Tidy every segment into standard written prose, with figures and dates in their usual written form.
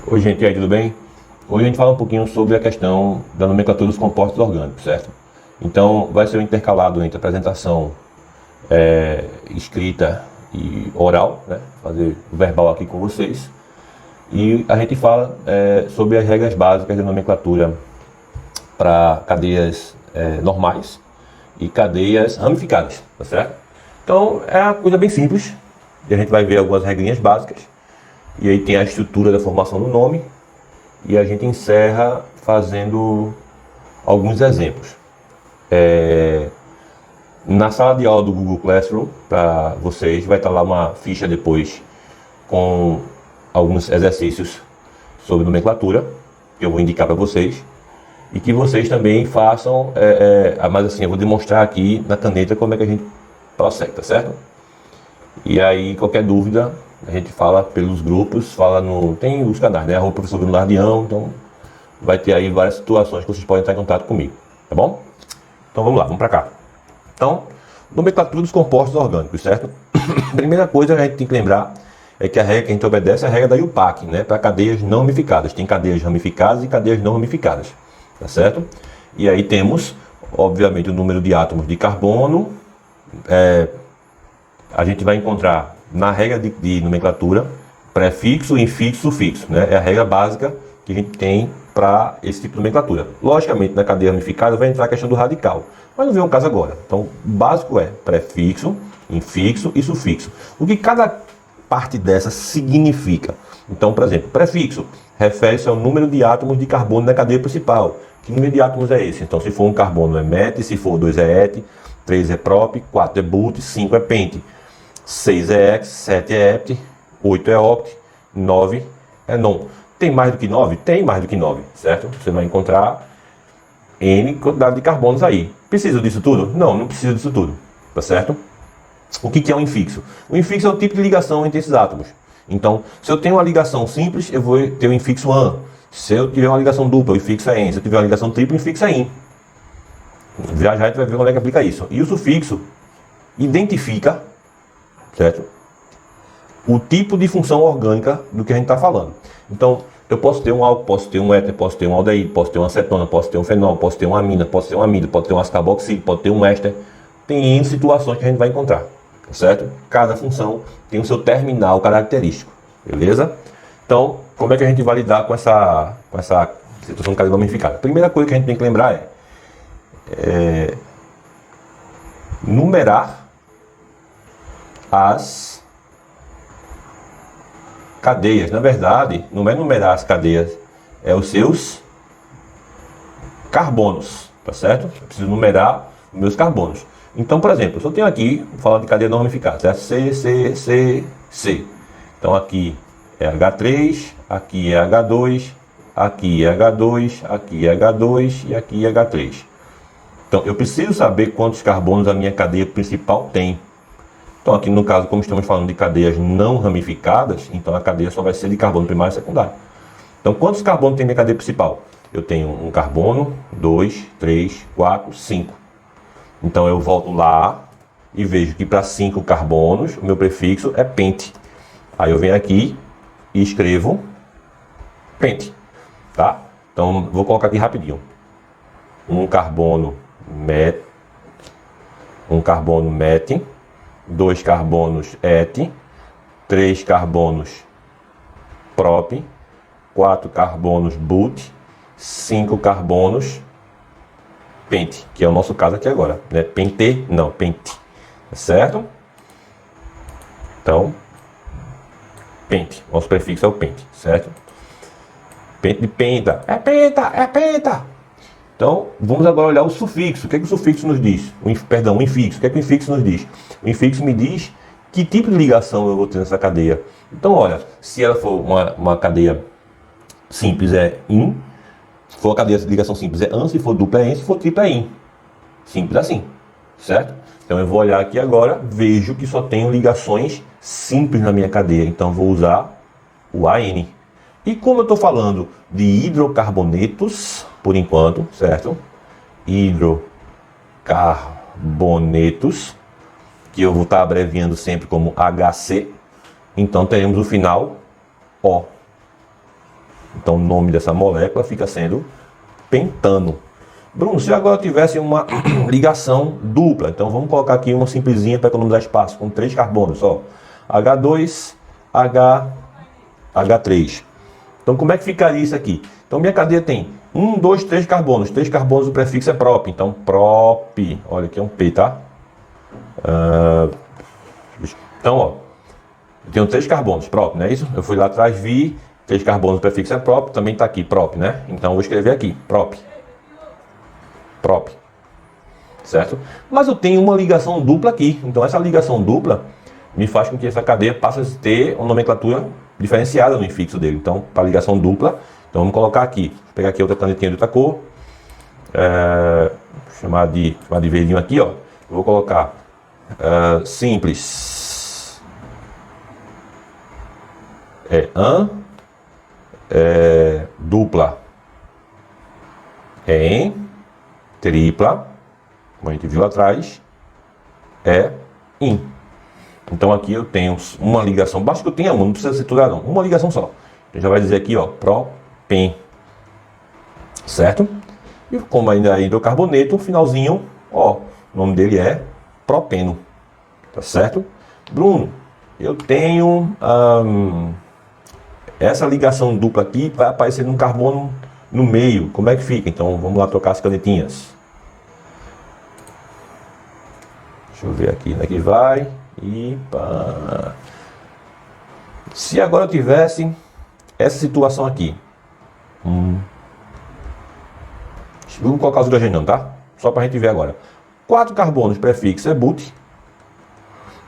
Oi gente, e aí, tudo bem? Hoje a gente fala um pouquinho sobre a questão da nomenclatura dos compostos orgânicos, certo? Então vai ser um intercalado entre apresentação escrita e oral, né? Fazer o verbal aqui com vocês. E a gente fala sobre as regras básicas de nomenclatura para cadeias normais e cadeias ramificadas, tá certo? Então é uma coisa bem simples, e a gente vai ver algumas regrinhas básicas. E aí tem a estrutura da formação do nome. E a gente encerra fazendo alguns exemplos. Na sala de aula do Google Classroom, para vocês, vai estar lá uma ficha depois com alguns exercícios sobre nomenclatura, que eu vou indicar para vocês. E que vocês também façam, mas assim, eu vou demonstrar aqui na caneta como é que a gente prossegue, tá certo? E aí, qualquer dúvida, a gente fala pelos grupos, tem os canais, né? Arroba professor Bruno Lardião, então vai ter aí várias situações que vocês podem estar em contato comigo, tá bom? Então vamos lá, vamos para cá. Então, nomenclatura dos compostos orgânicos, certo? Primeira coisa que a gente tem que lembrar é que a regra que a gente obedece é a regra da IUPAC, né? Para cadeias não ramificadas. Tem cadeias ramificadas e cadeias não ramificadas, tá certo? E aí temos, obviamente, o número de átomos de carbono. A gente vai encontrar na regra de nomenclatura prefixo, infixo, sufixo, né? É a regra básica que a gente tem para esse tipo de nomenclatura. Logicamente, na cadeia ramificada vai entrar a questão do radical, mas não vem um caso agora. Então, o básico é prefixo, infixo e sufixo. O que cada parte dessa significa? Então, por exemplo, prefixo refere-se ao número de átomos de carbono na cadeia principal. Que número de átomos é esse? Então, se for um carbono é met, se for 2 é et, 3 é prop, 4 é but, 5 é pente. 6 é hex, 7 é hept, 8 é oct, 9 é non. Tem mais do que 9? Tem mais do que 9, certo? Você vai encontrar N quantidade de carbonos aí. Precisa disso tudo? Não, não precisa disso tudo, tá certo? O que é um infixo? O infixo é o tipo de ligação entre esses átomos. Então, se eu tenho uma ligação simples, eu vou ter o infixo AN. Se eu tiver uma ligação dupla, o infixo é EN. Se eu tiver uma ligação tripla, o infixo é IN. Já já a gente vai ver como é que aplica isso. E o sufixo identifica, certo? O tipo de função orgânica do que a gente está falando. Então, eu posso ter um álcool, posso ter um éter, posso ter um aldeído, posso ter uma acetona, posso ter um fenol, posso ter uma amina, posso ter um amido, pode ter um ascarboxílico, pode ter um éster. Tem N situações que a gente vai encontrar, certo? Cada função tem o seu terminal característico, beleza? Então, como é que a gente vai lidar com essa situação de cadeia ramificada? A primeira coisa que a gente tem que lembrar é numerar as cadeias. Na verdade, não é numerar as cadeias, é os seus carbonos, tá certo? Eu preciso numerar os meus carbonos. Então, por exemplo, se eu tenho aqui, vou falar de cadeia não ramificada, certo? C, C, C, C. Então aqui é H3, aqui é H2, aqui é H2, aqui é H2 e aqui é H3. Então, eu preciso saber quantos carbonos a minha cadeia principal tem. Então, aqui no caso, como estamos falando de cadeias não ramificadas, então a cadeia só vai ser de carbono primário e secundário. Então, quantos carbonos tem minha cadeia principal? Eu tenho um carbono, 2, 3, 4, 5. Então, eu volto lá e vejo que para 5 carbonos, o meu prefixo é pente. Aí eu venho aqui e escrevo pente, tá? Então, vou colocar aqui rapidinho. Um carbono met, 2 carbonos et, 3 carbonos prop, 4 carbonos but, 5 carbonos pente, que é o nosso caso aqui agora, né? Pente, não, pente, certo? Então, pente, nosso prefixo é o pente, certo? Pente de penta, é penta, é penta. Então, vamos agora olhar o sufixo. O que é que o sufixo nos diz? O infixo. O que é que o infixo nos diz? O infixo me diz que tipo de ligação eu vou ter nessa cadeia. Então, olha, se ela for uma cadeia simples é IN, se for uma cadeia de ligação simples é AN, se for dupla é EN, se for tripla é IN. Simples assim, certo? Então, eu vou olhar aqui agora, vejo que só tenho ligações simples na minha cadeia. Então, vou usar o AN. E como eu estou falando de hidrocarbonetos, por enquanto, certo? Hidrocarbonetos, que eu vou estar abreviando sempre como HC. Então teremos o final O. Então o nome dessa molécula fica sendo pentano. Bruno, se agora eu tivesse uma ligação dupla, então vamos colocar aqui uma simplesinha para economizar espaço, com 3 carbonos, ó. H2, H3. Então como é que ficaria isso aqui? Então minha cadeia tem 1, 2, 3 carbonos. 3 carbonos, o prefixo é prop. Então prop, olha aqui é um P, tá? Então, ó, eu tenho 3 carbonos, prop, não é isso? Eu fui lá atrás, vi 3 carbonos, o prefixo é prop, também está aqui, prop, né? Então eu vou escrever aqui, prop. Prop. Certo? Mas eu tenho uma ligação dupla aqui. Então essa ligação dupla me faz com que essa cadeia passe a ter uma nomenclatura diferenciada no infixo dele. Então, para ligação dupla, então vamos colocar aqui. Vou pegar aqui outra canetinha de outra cor. Chamar de verdinho aqui, ó. Eu vou colocar simples. Dupla. Em. Tripla, como a gente viu lá atrás, in. Então aqui eu tenho uma ligação, basta que eu tenha uma, não precisa ser toda não, uma ligação só. Então já vai dizer aqui, ó, propen. Certo? E como ainda é hidrocarboneto, o finalzinho, ó, o nome dele é propeno. Tá certo? Bruno, eu tenho essa ligação dupla aqui, vai aparecer num carbono no meio, como é que fica? Então vamos lá trocar as canetinhas. Deixa eu ver aqui, onde é que vai? E pá. Se agora eu tivesse essa situação aqui, vamos colocar os hidrogênios, tá? Só para a gente ver agora. 4 carbonos, prefixo é but.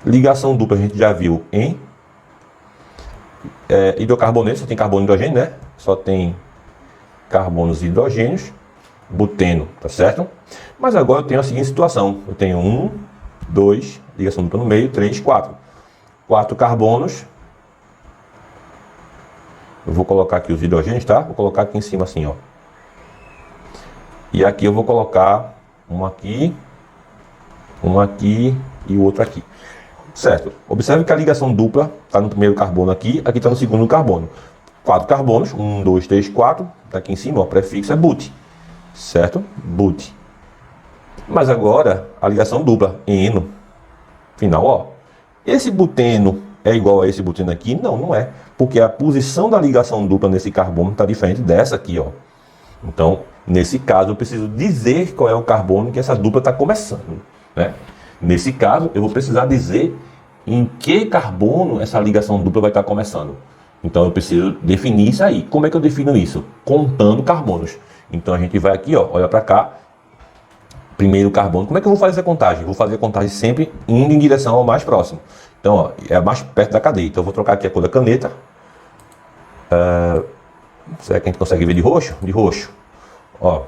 Ligação dupla a gente já viu em hidrocarboneto, só tem carbono e hidrogênio, né? Só tem carbonos e hidrogênios, buteno, tá certo? Mas agora eu tenho a seguinte situação, eu tenho 1, 2, ligação dupla no meio, 3, 4. 4 carbonos, eu vou colocar aqui os hidrogênios, tá? Vou colocar aqui em cima assim, ó. E aqui eu vou colocar um aqui e o outro aqui. Certo? Observe que a ligação dupla está no primeiro carbono aqui, aqui está no segundo carbono. 4 carbonos, 1, 2, 3, 4, está aqui em cima, o prefixo é but, certo? But. Mas agora, a ligação dupla, eno, final, ó. Esse buteno é igual a esse buteno aqui? Não, não é, porque a posição da ligação dupla nesse carbono está diferente dessa aqui, ó. Então, nesse caso, eu preciso dizer qual é o carbono que essa dupla está começando, né? Nesse caso, eu vou precisar dizer em que carbono essa ligação dupla vai estar começando. Então eu preciso definir isso aí. Como é que eu defino isso? Contando carbonos. Então a gente vai aqui, ó, olha para cá. Primeiro carbono. Como é que eu vou fazer essa contagem? Vou fazer a contagem sempre indo em direção ao mais próximo. Então, ó, é mais perto da cadeia. Então eu vou trocar aqui a cor da caneta. Será que a gente consegue ver de roxo? De roxo. Ó.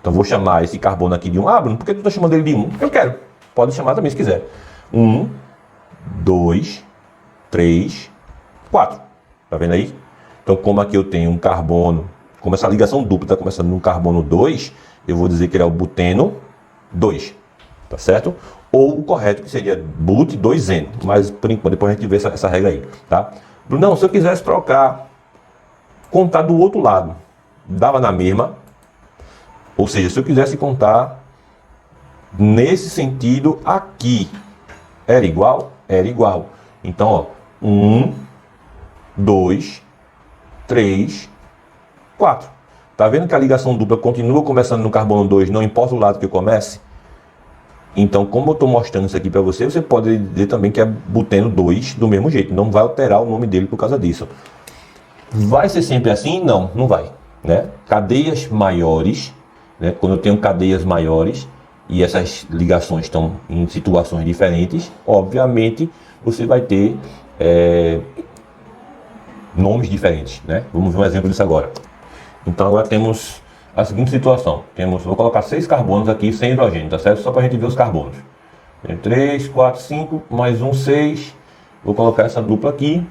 Então vou chamar esse carbono aqui de 1. Ah, Bruno, por que tu tá chamando ele de 1? Eu quero. Pode chamar também se quiser. 1, 2, 3, 4. Tá vendo aí? Então, como aqui eu tenho um carbono, como essa ligação dupla está começando no carbono 2, eu vou dizer que ele é o buteno 2. Tá certo? Ou o correto que seria but 2N. Mas, por enquanto, depois a gente vê essa regra aí. Tá? Não, se eu quisesse trocar, contar do outro lado, dava na mesma. Ou seja, se eu quisesse contar nesse sentido aqui, era igual? Era igual. Então, ó, 1, 2, 3, 4. Tá vendo que a ligação dupla continua começando no carbono 2, não importa o lado que eu comece? Então, como eu estou mostrando isso aqui para você, você pode dizer também que é buteno 2 do mesmo jeito. Não vai alterar o nome dele por causa disso. Vai ser sempre assim? Não, não vai. Né? Cadeias maiores, né? Quando eu tenho cadeias maiores e essas ligações estão em situações diferentes, obviamente você vai ter nomes diferentes, né? Vamos ver um exemplo disso agora. Então agora temos a seguinte situação. Vou colocar 6 carbonos aqui sem hidrogênio, tá certo? Só para a gente ver os carbonos. 3, 4, 5, mais um 6. Vou colocar essa dupla aqui.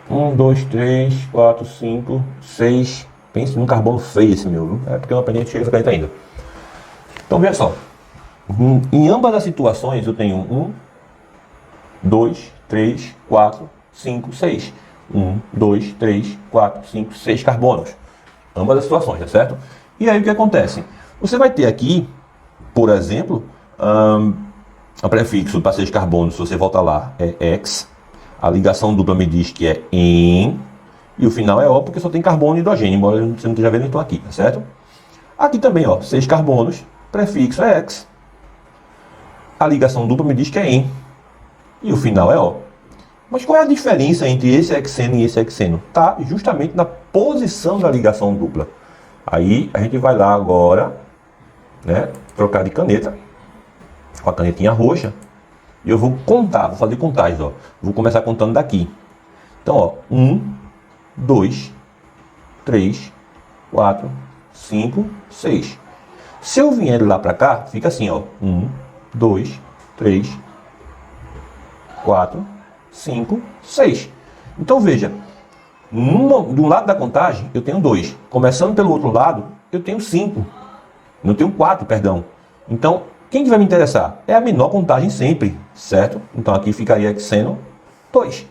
1, 2, 3, 4, 5, 6. Pense num carbono feio esse meu, viu? É porque eu não aprendi a enxergar essa caneta ainda. Então veja só. Em ambas as situações eu tenho 1, 2, 3, 4, 5, 6. 2, 3, 4, 5, 6 carbonos. Ambas as situações, tá certo? E aí o que acontece? Você vai ter aqui, por exemplo, o prefixo para 6 carbonos, se você voltar lá, é X. A ligação dupla me diz que é EN. E o final é O, porque só tem carbono e hidrogênio, embora você não esteja vendo, então aqui, tá certo? Aqui também, ó, 6 carbonos, prefixo é X. A ligação dupla me diz que é EN. E o final é O. Mas qual é a diferença entre esse hexeno e esse hexeno? Tá justamente na posição da ligação dupla. Aí a gente vai lá agora, né, trocar de caneta, com a canetinha roxa, e eu vou contar, vou fazer contagens, ó. Vou começar contando daqui. Então, ó, 1, 2, 3, 4, 5, 6. Se eu vier lá para cá, fica assim, ó. 1, 2, 3, 4, 5, 6. Então veja, de um lado da contagem eu tenho 2. Começando pelo outro lado, eu tenho 5. Não tenho 4, perdão. Então, quem que vai me interessar? É a menor contagem sempre, certo? Então aqui ficaria hexeno 2.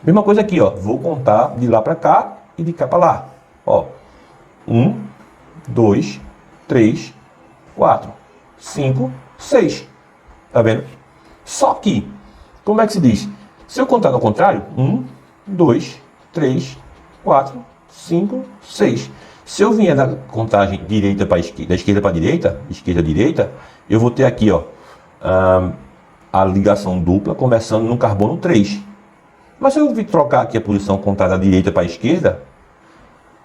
Mesma coisa aqui, ó. Vou contar de lá para cá e de cá para lá. Ó. 1, 2, 3, 4, 5, 6. Tá vendo? Só que, como é que se diz? Se eu contar ao contrário, 1, 2, 3, 4, 5, 6. Se eu vier da contagem direita para esquerda, da esquerda para direita, esquerda direita, eu vou ter aqui, ó, a ligação dupla começando no carbono 3. Mas se eu trocar aqui a posição contrária da direita para a esquerda,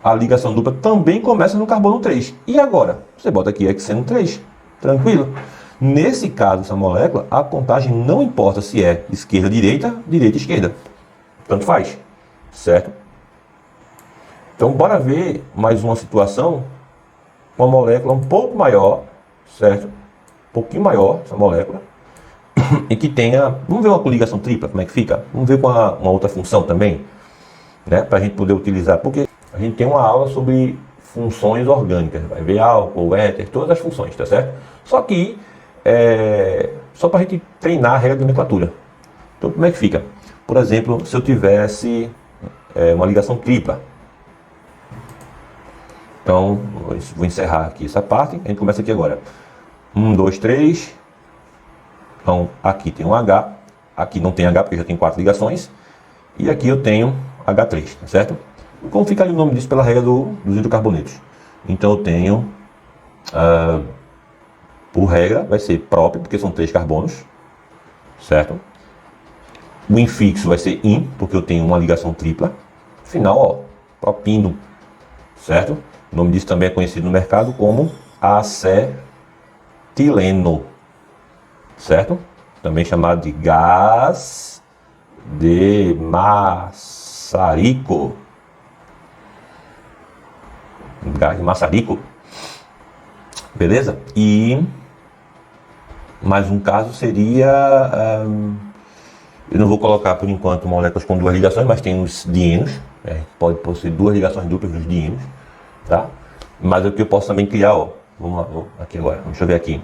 a ligação dupla também começa no carbono 3. E agora? Você bota aqui hexeno 3. Tranquilo? Nesse caso, essa molécula, a contagem não importa se é esquerda-direita, direita-esquerda. Tanto faz. Certo? Então, bora ver mais uma situação com uma molécula um pouco maior, certo? Um pouquinho maior, essa molécula. E que tenha, vamos ver uma coligação tripla, como é que fica? Vamos ver com uma outra função também, né? Para a gente poder utilizar, porque a gente tem uma aula sobre funções orgânicas, vai ver álcool, éter, todas as funções, tá certo? Só que, só para a gente treinar a regra de nomenclatura. Então, como é que fica? Por exemplo, se eu tivesse uma ligação tripla. Então, vou encerrar aqui essa parte, a gente começa aqui agora. 1, 2, 3... Então, aqui tem um H, aqui não tem H porque já tem 4 ligações, e aqui eu tenho H3, tá certo? Como fica ali o nome disso pela regra dos hidrocarbonetos? Então eu tenho, por regra, vai ser próprio, porque são 3 carbonos, certo? O infixo vai ser in, porque eu tenho uma ligação tripla. Final, ó, propino, certo? O nome disso também é conhecido no mercado como acetileno. Certo? Também chamado de gás de maçarico. Gás de maçarico. Beleza? E mais um caso seria... eu não vou colocar por enquanto moléculas com 2 ligações, mas tem os dienos. Pode possuir 2 ligações duplas nos dienos. Tá? Mas o que eu posso também criar, ó. Vamos lá, aqui agora. Deixa eu ver aqui.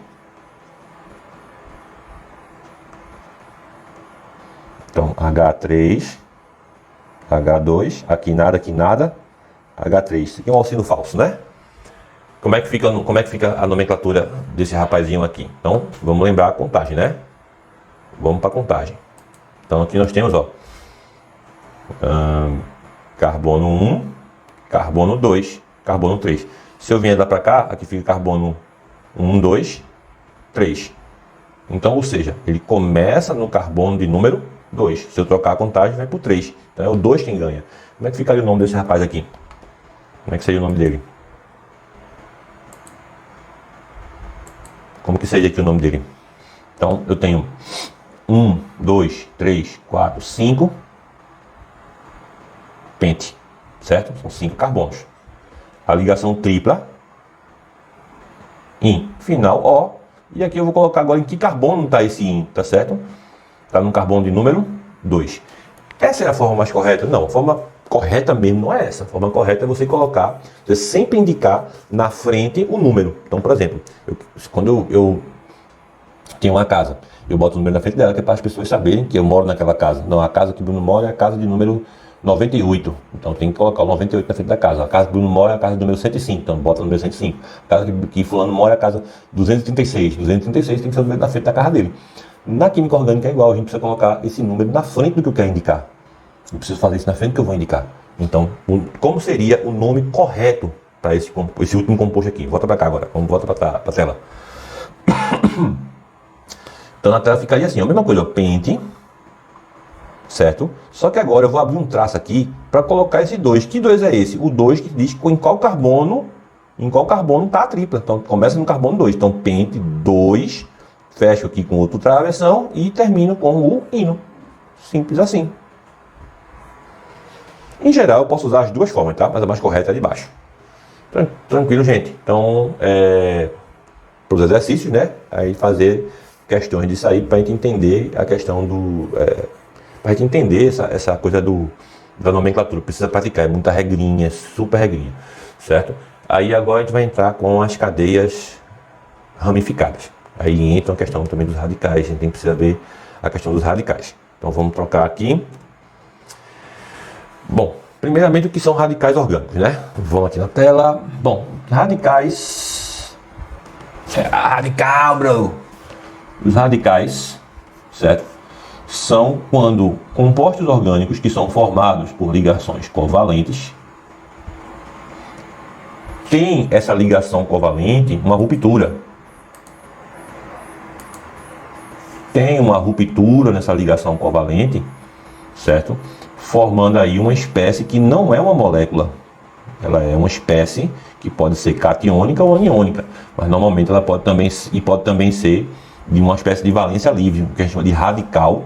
Então, H3, H2, aqui nada, H3. Isso aqui é um alcino falso, né? Como é que fica a nomenclatura desse rapazinho aqui? Então, vamos lembrar a contagem, né? Vamos para a contagem. Então, aqui nós temos, ó, carbono 1, carbono 2, carbono 3. Se eu vier lá para cá, aqui fica carbono 1, 2, 3. Então, ou seja, ele começa no carbono de número 2. Se eu trocar a contagem, vai para o 3. Então é o 2 quem ganha. Como é que ficaria o nome desse rapaz aqui? Como é que seria o nome dele? Como que seria aqui o nome dele? Então eu tenho 1, 2, 3, 4, 5 pente. Certo? São 5 carbonos. A ligação tripla in. Final O. E aqui eu vou colocar agora em que carbono está esse in, tá certo? Está no carbono de número 2. Essa é a forma mais correta? Não, a forma correta mesmo não é essa. A forma correta é você colocar, você sempre indicar na frente o número. Então, por exemplo, quando eu tenho uma casa, eu boto o número na frente dela, que é para as pessoas saberem que eu moro naquela casa. Não, a casa que o Bruno mora é a casa de número 98. Então tem que colocar o 98 na frente da casa. A casa do Bruno mora é a casa do meu 105, então bota no meu 105. A casa que fulano mora é a casa 236. 236 tem que ser o número na frente da casa dele. Na química orgânica é igual, a gente precisa colocar esse número na frente do que eu quero indicar. Eu preciso fazer isso na frente do que eu vou indicar. Então, como seria o nome correto para esse último composto aqui? Volta para cá agora, volta para a tela. Então na tela ficaria assim, a mesma coisa, pente, certo? Só que agora eu vou abrir um traço aqui para colocar esse 2. Que 2 é esse? O 2 que diz em qual carbono está a tripla. Então começa no carbono 2. Então pente 2, fecho aqui com outro travessão e termino com o íno. Simples assim. Em geral eu posso usar as duas formas, tá? Mas a mais correta é de baixo. Tranquilo, gente. Então, para os exercícios, né? Aí fazer questões disso aí para a gente entender a questão do... para a gente entender essa coisa da nomenclatura. Precisa praticar, é muita regrinha, super regrinha, certo? Aí agora a gente vai entrar com as cadeias ramificadas. Aí entra a questão também dos radicais, a gente precisa ver a questão dos radicais. Então vamos trocar aqui. Bom, primeiramente o que são radicais orgânicos, né? Vamos aqui na tela. Bom, radicais... Radical, bro! Os radicais, certo? São quando compostos orgânicos que são formados por ligações covalentes têm essa ligação covalente uma ruptura. Tem uma ruptura nessa ligação covalente, certo? Formando aí uma espécie que não é uma molécula. Ela é uma espécie que pode ser catiônica ou aniônica, mas normalmente ela pode também ser de uma espécie de valência livre, o que a gente chama de radical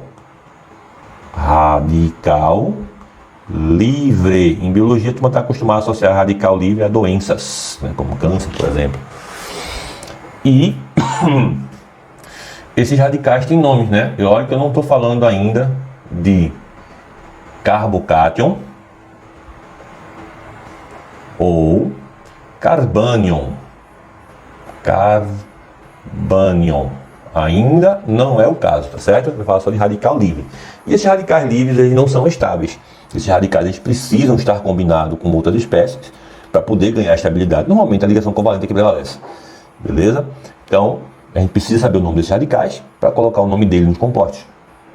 livre. Em biologia, tu está acostumado a associar radical livre a doenças, né, como câncer, por exemplo. E esses radicais têm nomes, né? E olha que eu não estou falando ainda de carbocátion ou carbanion. Ainda não é o caso, tá certo? Eu vou falar só de radical livre. E esses radicais livres, eles não são estáveis. Esses radicais, eles precisam estar combinados com outras espécies para poder ganhar estabilidade. Normalmente a ligação covalente é que prevalece. Beleza? Então, a gente precisa saber o nome desses radicais para colocar o nome dele nos compostos.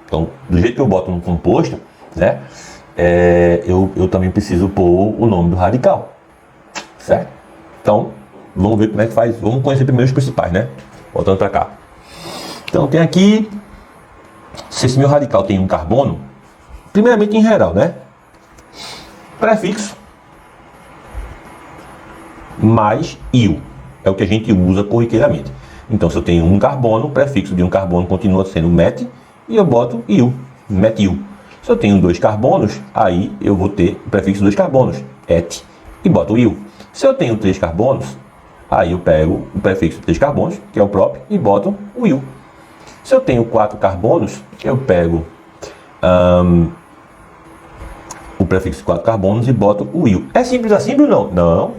Então, do jeito que eu boto no composto, né? Eu também preciso pôr o nome do radical. Certo? Então, vamos ver como é que faz. Vamos conhecer primeiro os principais, né? Voltando para cá. Então tem aqui, se esse meu radical tem um carbono, primeiramente em geral, né? Prefixo mais IU. É o que a gente usa corriqueiramente. Então se eu tenho um carbono, o prefixo de um carbono continua sendo met e eu boto IU, metil. Se eu tenho dois carbonos, aí eu vou ter o prefixo dois carbonos, et, e boto IU. Se eu tenho três carbonos, aí eu pego o prefixo 3 carbonos, que é o próprio, e boto o IU. Se eu tenho 4 carbonos, eu pego o prefixo 4 carbonos e boto o IU. É simples assim, Bruno? Não.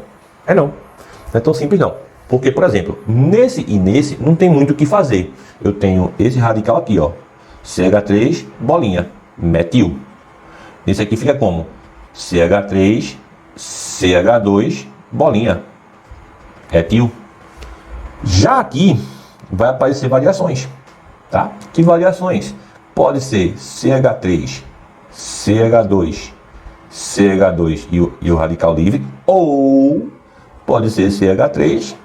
Não é tão simples não. Porque, por exemplo, nesse e nesse não tem muito o que fazer. Eu tenho esse radical aqui, ó, CH3, bolinha, metil. Esse aqui fica como? CH3, CH2, bolinha, etil. Já aqui vai aparecer variações, tá? Que variações? Pode ser CH3, CH2, CH2 e o radical livre, ou pode ser CH3,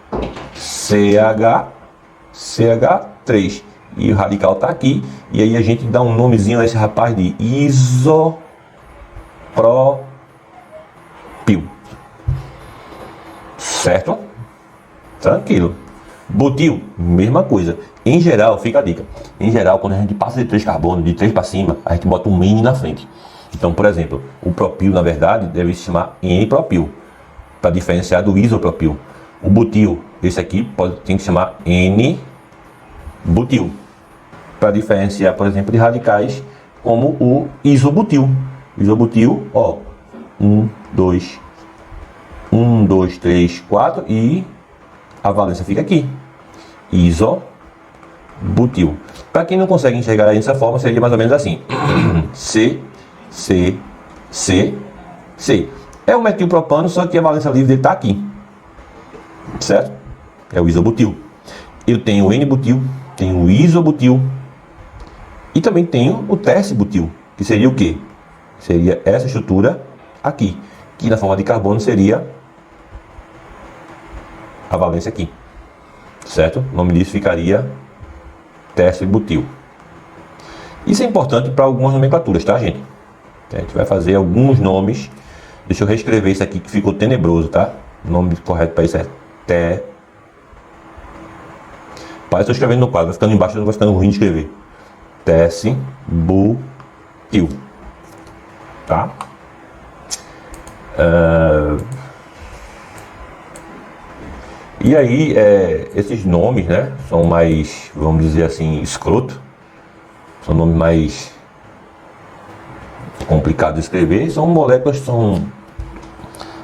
CH, CH3 e o radical tá aqui, e aí a gente dá um nomezinho a esse rapaz de isopropil. Certo? Tranquilo. Butil, mesma coisa. Em geral, fica a dica. Em geral, quando a gente passa de 3 carbonos, de 3 para cima, a gente bota um N na frente. Então, por exemplo, o propil, na verdade, deve se chamar N-propil, para diferenciar do isopropil. O butil, esse aqui, tem que se chamar N-butil, para diferenciar, por exemplo, de radicais como o isobutil. Isobutil, ó, 1, 2, 3, 4 e a valência fica aqui. Isobutil. Para quem não consegue enxergar dessa forma, seria mais ou menos assim. C, C, C, C. É o metilpropano, só que a valência livre dele está aqui. Certo? É o isobutil. Eu tenho o N-butil, tenho o isobutil e também tenho o tercibutil, que seria o quê? Seria essa estrutura aqui, que na forma de carbono seria a valência aqui. Certo? O nome disso ficaria tercibutil. Isso é importante para algumas nomenclaturas, tá, gente? A gente vai fazer alguns nomes. Deixa eu reescrever isso aqui que ficou tenebroso, tá? O nome correto para isso é Parece que eu estou escrevendo no quadro, vai ficando embaixo, vai ficando ruim de escrever. Tercibutil. Tá? E aí, esses nomes, né, são mais, vamos dizer assim, escroto. São nomes mais complicados de escrever. São moléculas,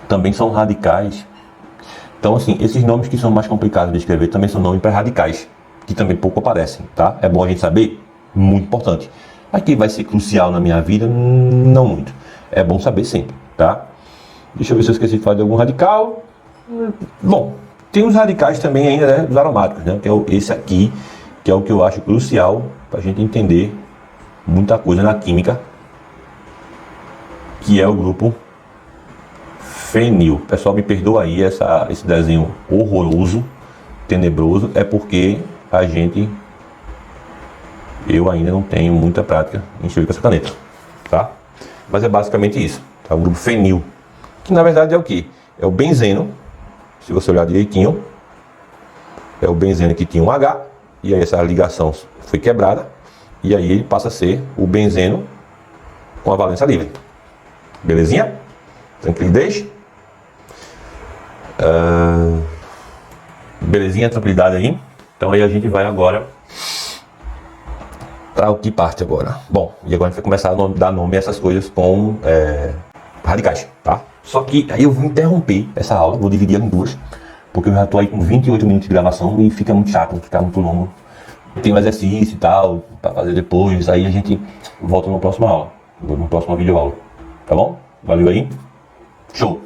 também são radicais. Então, assim, esses nomes que são mais complicados de escrever também são nomes pré-radicais, que também pouco aparecem, tá? É bom a gente saber? Muito importante. Aqui vai ser crucial na minha vida? Não muito. É bom saber sempre, tá? Deixa eu ver se eu esqueci de falar de algum radical. Bom, tem os radicais também ainda, né? Os aromáticos, né? Que é esse aqui, que é o que eu acho crucial para a gente entender muita coisa na química, que é o grupo fenil. Pessoal, me perdoa aí esse desenho horroroso, tenebroso, é porque eu ainda não tenho muita prática em escrever com essa caneta, tá? Mas é basicamente isso, tá? O grupo fenil, que na verdade é o que? É o benzeno, se você olhar direitinho, é o benzeno que tinha um H, e aí essa ligação foi quebrada, e aí ele passa a ser o benzeno com a valência livre. Belezinha? Tranquilidade? Belezinha, tranquilidade aí? Então aí a gente vai agora para o que parte agora. Bom, e agora a gente vai começar a dar nome a essas coisas com radicais, tá? Só que aí eu vou interromper essa aula, vou dividir ela em duas, porque eu já estou aí com 28 minutos de gravação e fica muito chato, fica muito longo. Tem um exercício e tal, para fazer depois, aí a gente volta na próxima aula, na próxima videoaula, tá bom? Valeu aí? Show!